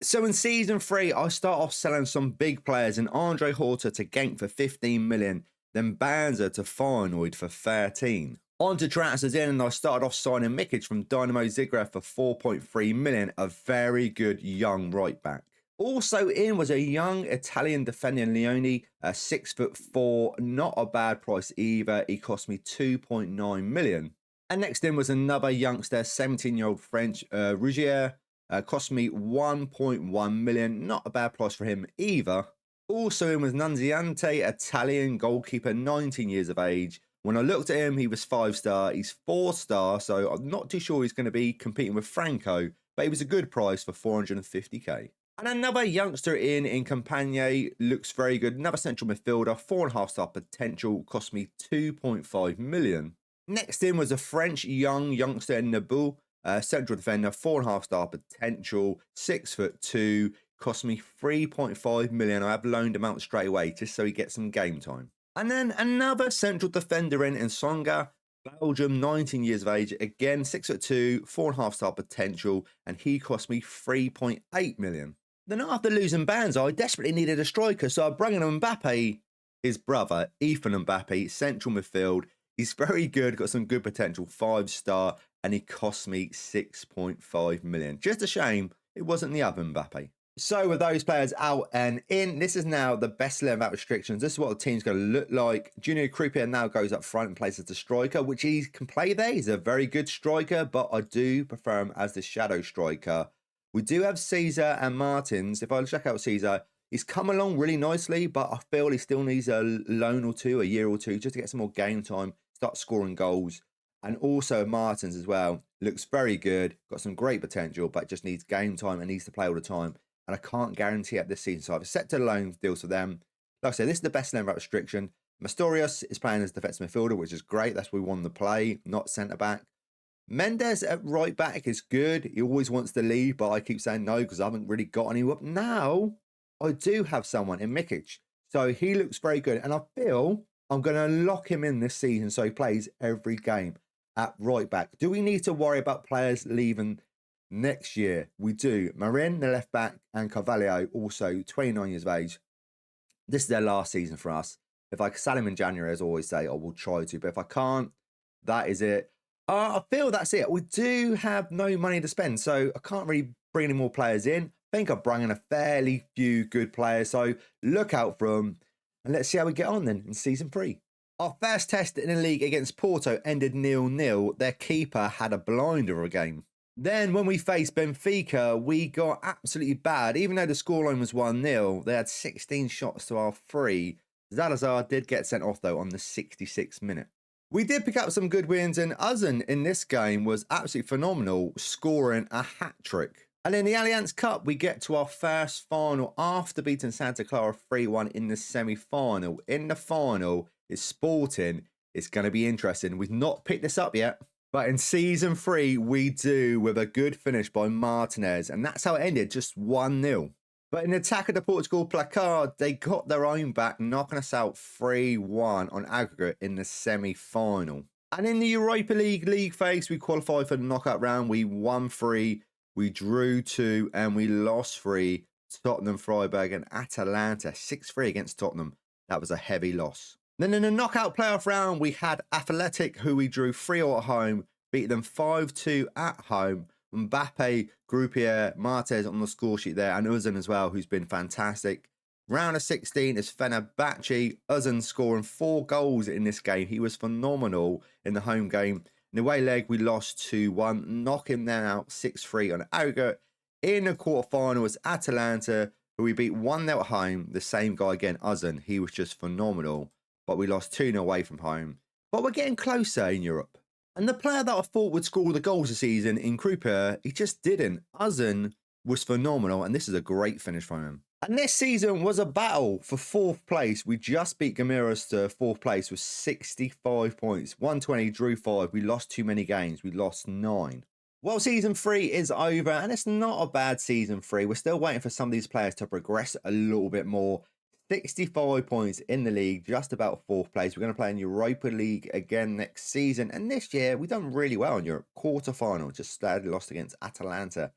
So in season 3, I start off selling some big players in Andre Horta to Genk for 15 million, then Banza to Feyenoord for 13. On to transfers in, and I started off signing Mikic from Dynamo Zagreb for 4.3 million, a very good young right back. Also in was a young Italian defender in Leone, 6'4", not a bad price either. He cost me 2.9 million. And next in was another youngster, 17-year-old French, Rougier. Cost me 1.1 million. Not a bad price for him either. Also in was Nunziante, Italian goalkeeper, 19 years of age. When I looked at him, he was 5-star. He's 4-star, so I'm not too sure he's going to be competing with Franco, but he was a good price for 450k. And another youngster in Campagne, looks very good. Another central midfielder, 4.5-star potential, cost me 2.5 million. Next in was a French youngster in Nabu, central defender, 4.5-star potential, 6'2", cost me 3.5 million. I have loaned him out straight away just so he gets some game time. And then another central defender in Songa, Belgium, 19 years of age, again 6'2", 4.5-star potential, and he cost me 3.8 million. Then after losing Banza, I desperately needed a striker, so I brought in Mbappe, his brother, Ethan Mbappe, central midfield. He's very good, got some good potential, 5-star, and he cost me 6.5 million. Just a shame it wasn't the other Mbappe. So with those players out and in, this is now the best 11 without restrictions. This is what the team's going to look like. Junior Kruppier now goes up front and plays as the striker, which he can play there. He's a very good striker, but I do prefer him as the shadow striker. We do have Caesar and Martins. If I check out Caesar, he's come along really nicely, but I feel he still needs a loan or two, a year or two, just to get some more game time, start scoring goals. And also Martins as well. Looks very good, got some great potential, but just needs game time and needs to play all the time. And I can't guarantee it this season. So I've accepted loan deals for them. Like I said, this is the best name without restriction. Mastorius is playing as defensive midfielder, which is great. That's what we want to play, not centre-back. Mendes at right back is good. He always wants to leave, but I keep saying no because I haven't really got anyone. Now, I do have someone in Mikic. So he looks very good. And I feel I'm going to lock him in this season so he plays every game at right back. Do we need to worry about players leaving next year? We do. Marin, the left back, and Carvalho, also 29 years of age. This is their last season for us. If I sell him in January, as I always say, I will try to. But if I can't, that is it. I feel that's it. We do have no money to spend, so I can't really bring any more players in. I think I've brought in a fairly few good players, so look out for them. And let's see how we get on then in season 3. Our first test in the league against Porto ended 0-0. Their keeper had a blinder of a game. Then when we faced Benfica, we got absolutely bad. Even though the scoreline was 1-0, they had 16 shots to our 3. Zalazar did get sent off though on the 66th minute. We did pick up some good wins, and Uzun in this game was absolutely phenomenal, scoring a hat-trick. And in the Allianz Cup, we get to our first final after beating Santa Clara 3-1 in the semi-final. In the final, it's Sporting. It's going to be interesting. We've not picked this up yet, but in season 3, we do with a good finish by Martinez, and that's how it ended, just 1-0. But in the attack of the Portugal placard, they got their own back, knocking us out 3-1 on aggregate in the semi-final. And in the Europa League phase, we qualified for the knockout round. We won 3, we drew 2, and we lost 3. Tottenham, Freiburg, and Atalanta, 6-3 against Tottenham. That was a heavy loss. Then in the knockout playoff round, we had Athletic, who we drew 3-0 at home, beat them 5-2 at home. Mbappe, Kruppier, Martez on the score sheet there, and Uzun as well, who's been fantastic. Round of 16 is Fenerbahce. Uzun scoring 4 goals in this game. He was phenomenal in the home game. In the away leg, we lost 2-1, knocking them out 6-3 on aggregate. In the quarterfinal is Atalanta, who we beat 1-0 at home. The same guy again, Uzun. He was just phenomenal, but we lost 2-0 away from home. But we're getting closer in Europe. And the player that I thought would score the goals this season in Kruppier, he just didn't. Uzun was phenomenal, and this is a great finish from him. And this season was a battle for 4th place. We just beat Gamiras to 4th place with 65 points. 120, drew 5. We lost too many games. We lost 9. Well, season 3 is over, and it's not a bad season 3. We're still waiting for some of these players to progress a little bit more. 65 points in the league, just about 4th place. We're going to play in Europa League again next season. And this year, we've done really well in Europe. Quarter-final, just sadly lost against Atalanta.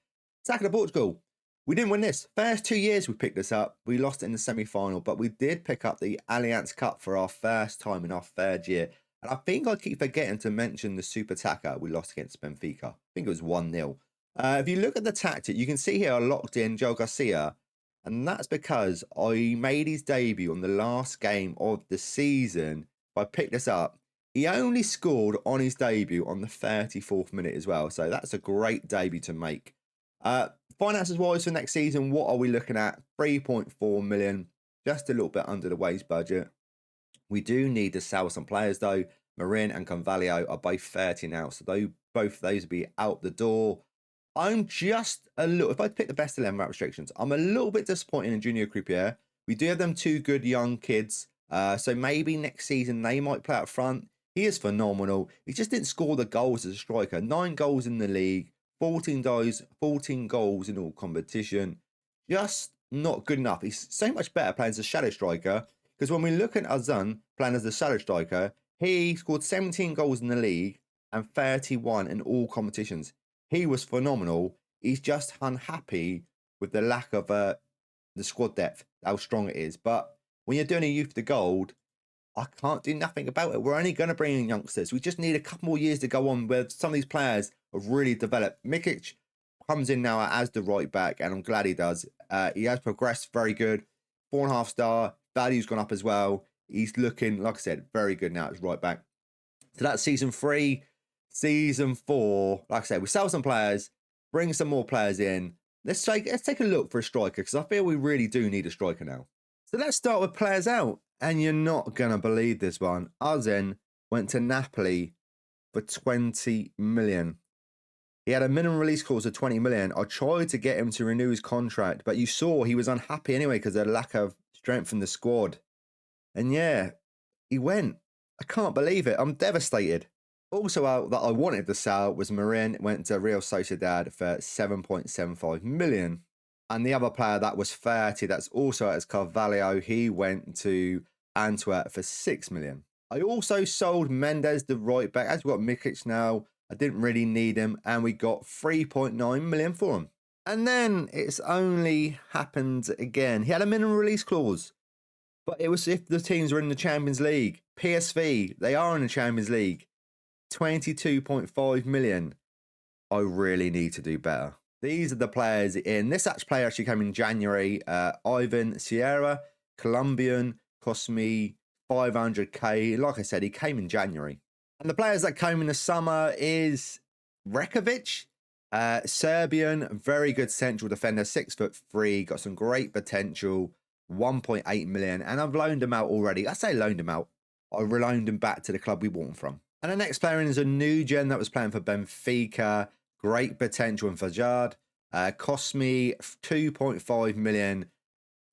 Attack of Portugal. We didn't win this. First 2 years we picked this up. We lost it in the semi-final, but we did pick up the Allianz Cup for our first time in our third year. And I think I keep forgetting to mention the Super Tacker we lost against Benfica. I think it was 1-0. If you look at the tactic, you can see here I locked in Joe Garcia. And that's because I made his debut on the last game of the season. If I picked this up, he only scored on his debut on the 34th minute as well. So that's a great debut to make. Finances wise for next season, what are we looking at? 3.4 million, just a little bit under the wage budget. We do need to sell some players though. Marin and Convalio are both 30 now, so both of those will be out the door. I'm just a little, if I pick the best 11 without restrictions, I'm a little bit disappointed in Junior Croupier. We do have them 2 good young kids, so maybe next season they might play up front. He is phenomenal. He just didn't score the goals as a striker. 9 goals in the league, 14 goals in all competition. Just not good enough. He's so much better playing as a shadow striker, because when we look at Azan playing as a shadow striker, he scored 17 goals in the league and 31 in all competitions. He was phenomenal. He's just unhappy with the lack of the squad depth, how strong it is. But when you're doing a youth to gold, I can't do nothing about it. We're only going to bring in youngsters. We just need a couple more years to go on where some of these players have really developed. Mikic comes in now as the right back, and I'm glad he does. He has progressed very good. 4.5 star. Value's gone up as well. He's looking, like I said, very good now as right back. So that's season 3. Season 4, like I said, we sell some players, bring some more players in. Let's take a look for a striker, because I feel we really do need a striker now. So let's start with players out. And you're not going to believe this one. Azen went to Napoli for 20 million. He had a minimum release clause of 20 million. I tried to get him to renew his contract, but you saw he was unhappy anyway because of the lack of strength in the squad. And yeah, he went. I can't believe it. I'm devastated. Also out that I wanted to sell was Marin. Went to Real Sociedad for 7.75 million. And the other player that was 30, that's also as Carvalho, he went to Antwerp for 6 million. I also sold Mendes, the right back. As we've got Mikic now, I didn't really need him, and we got 3.9 million for him. And then it's only happened again. He had a minimum release clause, but it was if the teams were in the Champions League. PSV, they are in the Champions League. 22.5 million. I really need to do better. These are the players in. This player actually came in January. Ivan Sierra, Colombian, cost me 500k. Like I said, he came in January. And the players that came in the summer is Rekovic, Serbian, very good central defender, 6'3", got some great potential, 1.8 million. And I've loaned him out already. I say loaned him out. I loaned him back to the club we bought him from. And the next player in is a new gen that was playing for Benfica. Great potential in Fajard. Cost me 2.5 million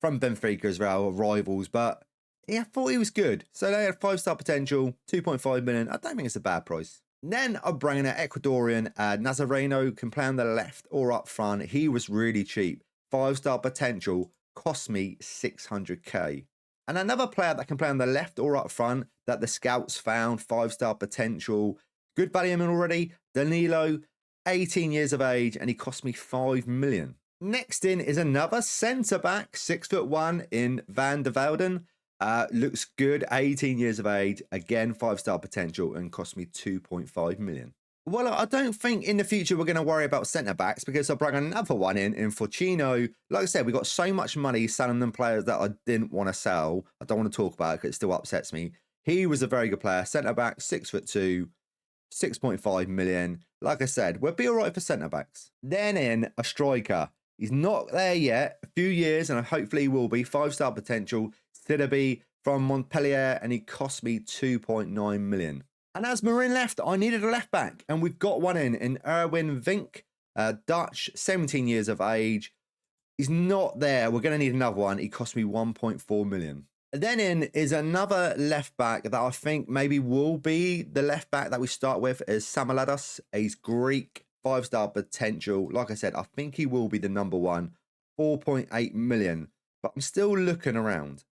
from Benfica as well, rivals. But yeah, I thought he was good. So they had 5-star potential, 2.5 million. I don't think it's a bad price. Then I'm bringing an Ecuadorian, Nazareno, can play on the left or up front. He was really cheap. 5-star potential, cost me 600k. And another player that can play on the left or up front that the scouts found, 5-star potential. Good value in already. Danilo, 18 years of age, and he cost me 5 million. Next in is another centre-back, 6'1" in Van der Velden. Looks good, 18 years of age. Again, 5-star potential and cost me 2.5 million. Well, I don't think in the future we're going to worry about centre-backs because I brought another one in Fortino. Like I said, we got so much money selling them players that I didn't want to sell. I don't want to talk about it because it still upsets me. He was a very good player. Centre-back, 6'2", 6.5 million. Like I said, we'll be all right for centre-backs. Then in a striker. He's not there yet. A few years, and hopefully he will be. 5-star potential. Sidibe from Montpellier, and he cost me 2.9 million. And as Marin left, I needed a left back, and we've got one in Erwin Vink, Dutch, 17 years of age. He's not there. We're going to need another one. He cost me 1.4 million. Then in is another left back that I think maybe will be the left back that we start with is Samaladas. He's Greek, 5-star potential. Like I said, I think he will be the number one, 4.8 million. But I'm still looking around.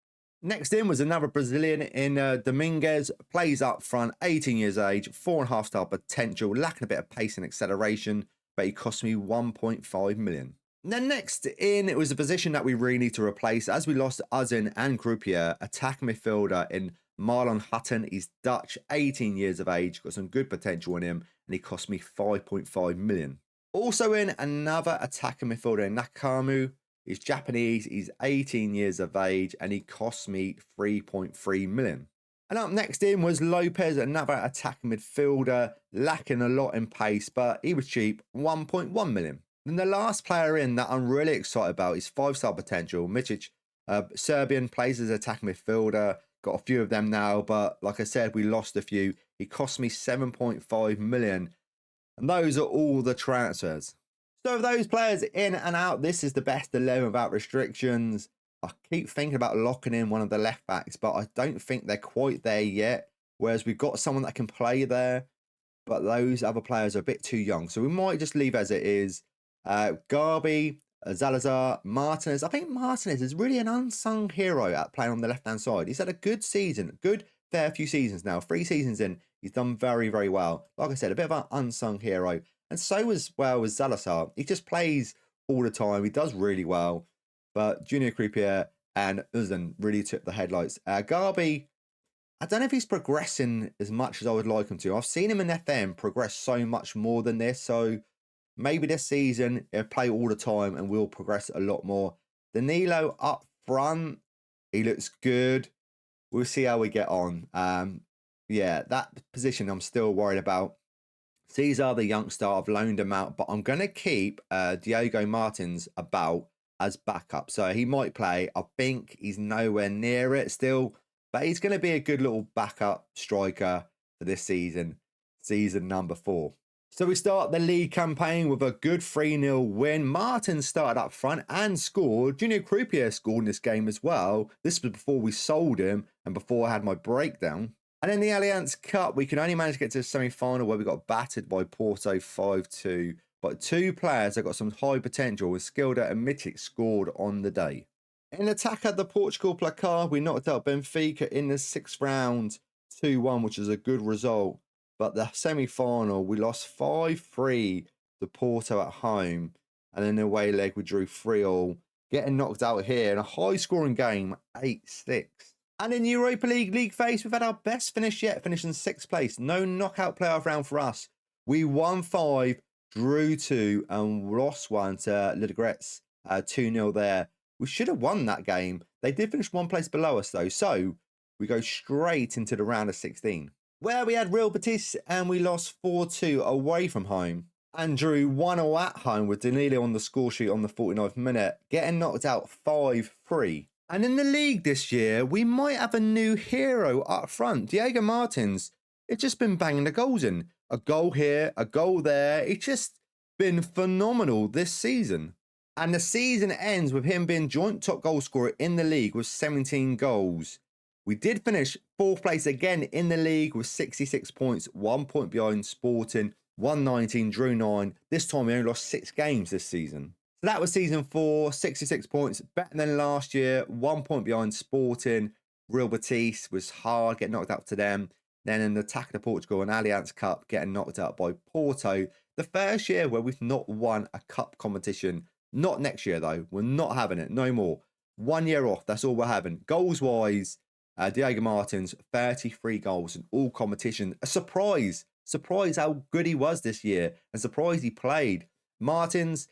Next in was another Brazilian in Dominguez, plays up front, 18 years of age, 4.5-star potential, lacking a bit of pace and acceleration, but he cost me 1.5 million. And then next in, it was a position that we really need to replace as we lost Uzin and Groupier, attack midfielder in Marlon Hutton. He's Dutch, 18 years of age, got some good potential in him, and he cost me 5.5 million. Also in, another attacker midfielder in Nakamu. He's Japanese, he's 18 years of age, and he cost me 3.3 million. And up next in was Lopez, another attacking midfielder, lacking a lot in pace, but he was cheap, 1.1 million. Then the last player in that I'm really excited about is 5-star potential. Micic, Serbian, plays as attacking midfielder. Got a few of them now, but like I said, we lost a few. He cost me 7.5 million. And those are all the transfers. So of those players in and out, this is the best 11 without restrictions. I keep thinking about locking in one of the left backs, but I don't think they're quite there yet. Whereas we've got someone that can play there, but those other players are a bit too young. So we might just leave as it is. Garby, Zalazar, Martinez. I think Martinez is really an unsung hero at playing on the left-hand side. He's had a good season, good fair few seasons now. 3 seasons in, he's done very, very well. Like I said, a bit of an unsung hero. And so as well as Zalazar. He just plays all the time. He does really well. But Junior Creepier and Uzan really took the headlights. Garby, I don't know if he's progressing as much as I would like him to. I've seen him in FM progress so much more than this. So maybe this season he'll play all the time and will progress a lot more. Danilo up front, he looks good. We'll see how we get on. Yeah, that position I'm still worried about. Cesar, the youngster, I've loaned him out, but I'm going to keep Diego Martins about as backup. So he might play. I think he's nowhere near it still, but he's going to be a good little backup striker for this season, season number 4. So we start the league campaign with a good 3-0 win. Martin started up front and scored. Junior Croupier scored in this game as well. This was before we sold him and before I had my breakdown. And in the Allianz Cup, we can only manage to get to the semi-final where we got battered by Porto 5-2. But 2 players that got some high potential with Skilda and Mitic scored on the day. In attack at the Portugal placard, we knocked out Benfica in the 6th round 2-1, which is a good result. But the semi-final, we lost 5-3 to Porto at home. And in the away leg, we drew 3-3. Getting knocked out here in a high-scoring game, 8-6. And in Europa League phase, we've had our best finish yet, finishing 6th place. No knockout playoff round for us. We won 5, drew 2, and lost 1 to Ludogorets, 2-0 there. We should have won that game. They did finish 1 place below us, though. So we go straight into the round of 16. Where we had Real Betis and we lost 4-2 away from home. And drew 1-0 at home with Danilo on the score sheet on the 49th minute, getting knocked out 5-3. And in the league this year, we might have a new hero up front. Diego Martins, it's just been banging the goals in. A goal here, a goal there. It's just been phenomenal this season. And the season ends with him being joint top goal scorer in the league with 17 goals. We did finish 4th place again in the league with 66 points, 1 point behind Sporting, 119, drew 9. This time we only lost 6 games this season. So that was season 4, 66 points, better than last year, 1 point behind Sporting. Real Betis was hard, getting knocked out to them. Then in the attack of Portugal and Allianz Cup, getting knocked out by Porto. The first year where we've not won a cup competition. Not next year though, we're not having it, no more. 1 year off, that's all we're having. Goals-wise, Diego Martins, 33 goals in all competition. A surprise how good he was this year and surprised he played. Martins,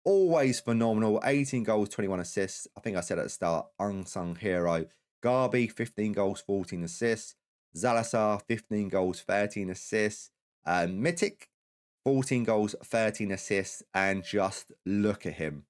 always phenomenal, 18 goals, 21 assists. I think I said at the start, unsung hero. Garby, 15 goals, 14 assists. Zalazar, 15 goals, 13 assists. Mitic, 14 goals, 13 assists. And just look at him.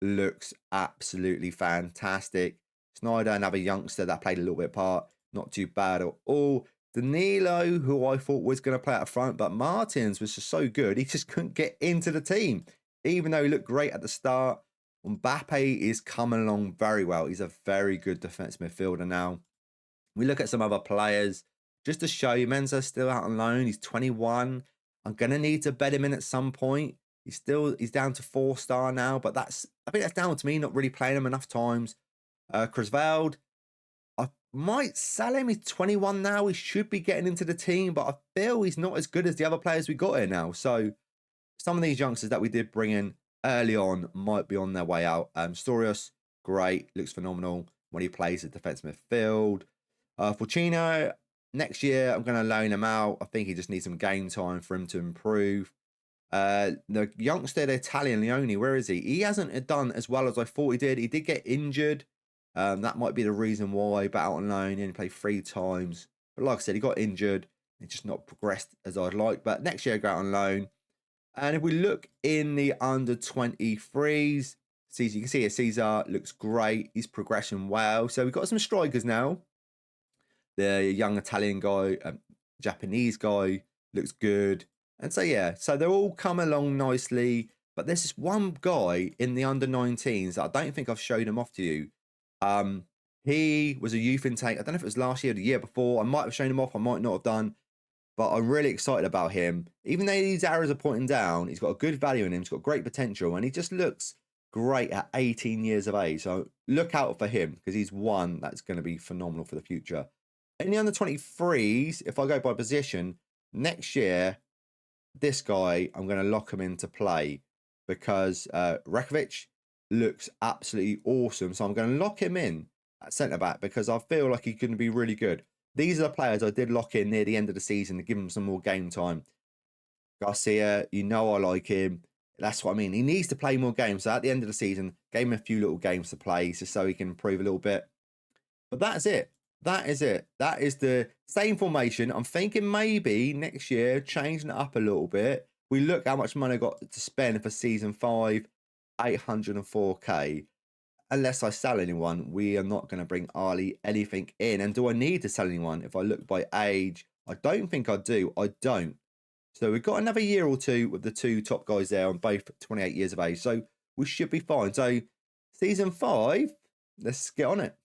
Looks absolutely fantastic. Snyder, another youngster that played a little bit part. Not too bad at all. Danilo, who I thought was going to play up front, but Martins was just so good. He just couldn't get into the team. Even though he looked great at the start, Mbappe is coming along very well. He's a very good defensive midfielder now. We look at some other players. Just to show you, Menza's still out on loan. He's 21. I'm going to need to bet him in at some point. He's down to 4-star now, but I think that's down to me not really playing him enough times. Crisveld, I might sell him. He's 21 now. He should be getting into the team, but I feel he's not as good as the other players we got here now. So some of these youngsters that we did bring in, early on might be on their way out. Storius, great, looks phenomenal when he plays at defensive midfield. Fortino, next year I'm going to loan him out. I think he just needs some game time for him to improve. The youngster, the Italian Leone, where is he? He hasn't done as well as I thought he did. He did get injured. That might be the reason why, but out on loan, he only played 3 times. But like I said, he got injured. It's just not progressed as I'd like. But next year, go out on loan. And if we look in the under 23s, Caesar, you can see here, Caesar looks great. He's progressing well. So we've got some strikers now. The young Italian guy, Japanese guy looks good. And so, yeah, so they're all come along nicely. But there's this one guy in the under 19s that I don't think I've showed him off to you. He was a youth intake. I don't know if it was last year or the year before. I might have shown him off. I might not have done. But I'm really excited about him. Even though these arrows are pointing down, he's got a good value in him. He's got great potential. And he just looks great at 18 years of age. So look out for him because he's one that's going to be phenomenal for the future. In the under 23s, if I go by position, next year, this guy, I'm going to lock him into play because Rekovic looks absolutely awesome. So I'm going to lock him in at centre-back because I feel like he's going to be really good. These are the players I did lock in near the end of the season to give him some more game time. Garcia, you know I like him. That's what I mean. He needs to play more games. So at the end of the season, gave him a few little games to play just so he can improve a little bit. But that's it. That is it. That is the same formation. I'm thinking maybe next year, changing it up a little bit. We look how much money I got to spend for season 5, 804k. Unless I sell anyone, we are not going to bring Ali anything in. And do I need to sell anyone? If I look by age, I don't think I do. I don't. So we've got another year or two with the 2 top guys there on both 28 years of age. So we should be fine. So season 5, let's get on it.